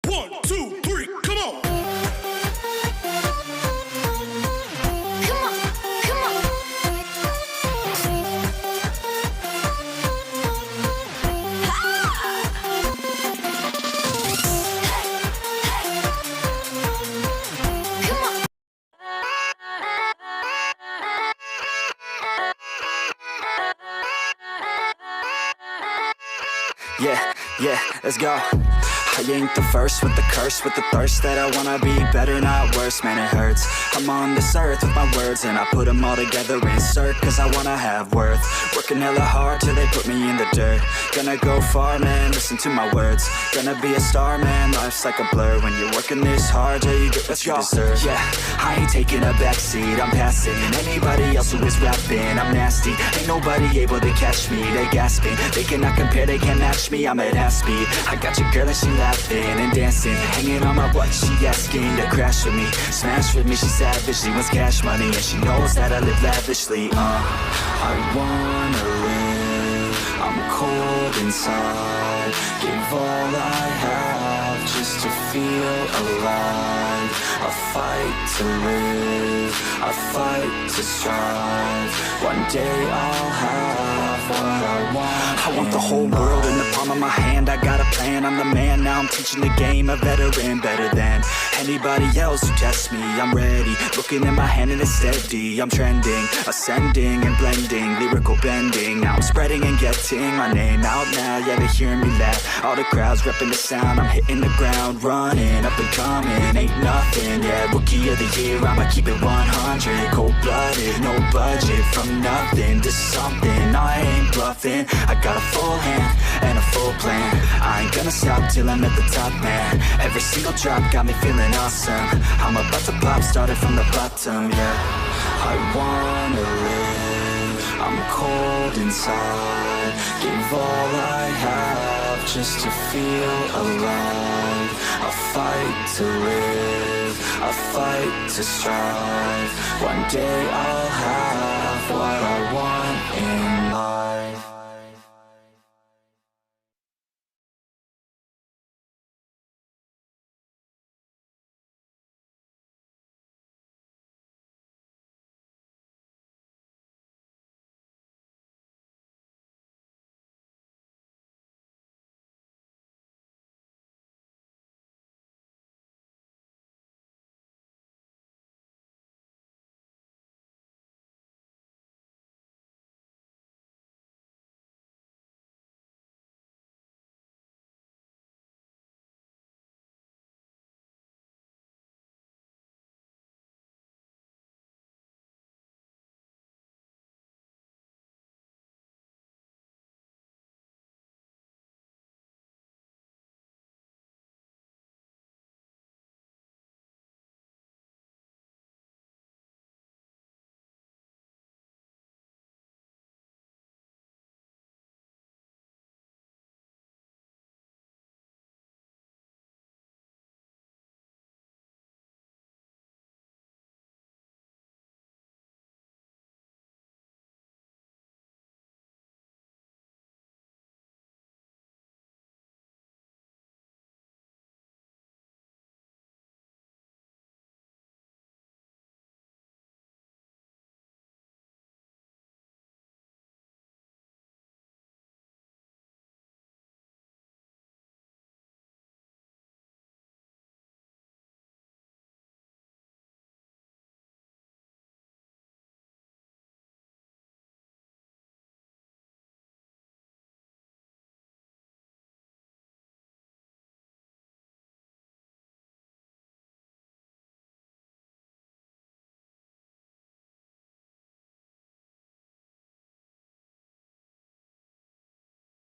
1, 2, 3, come on. Yeah, let's go. I ain't the first with the curse, with the thirst that I wanna be better, not worse, man it hurts. I'm on this earth with my words and I put them all together, insert, cause I wanna have worth. Working hella hard till they put me in the dirt. Gonna go far, man, listen to my words. Gonna be a star, man, life's like a blur. When you're working this hard, yeah, you get what you deserve. Yeah, I ain't taking a backseat, I'm passing anybody else who is rapping. I'm nasty, ain't nobody able to catch me. They gasping, they cannot compare, they can't match me. I'm at half speed, I got your girl and she laughing and dancing, hanging on my butt, she asking to crash with me, smash with me, she savage, she wants cash money, and she knows that I live lavishly. I wanna live, I'm cold inside, give all I have just to feel alive. I fight to live, I fight to strive, one day I'll have what I want. I want the whole world in the palm of my hand, I got a plan, I'm the man, now I'm teaching the game, a veteran, better than anybody else who tests me. I'm ready, looking at my hand and it's steady, I'm trending, ascending and blending, lyrical bending, now I'm spreading and getting my name out now, yeah they hearing me laugh, all the crowds repping the sound, I'm hitting the ground, running, up and coming, ain't nothing, yeah, rookie of the year, I'ma keep it 100, cold-blooded, no budget, from nothing to something, I ain't bluffing, I got a full hand and a full plan, I ain't gonna stop till I'm at the top, man, every single drop got me feeling awesome, I'm about to pop, started from the bottom, yeah, I wanna live, I'm cold inside, give all I have just to feel alive, I fight to live, I fight to strive, one day I'll have what I want in life.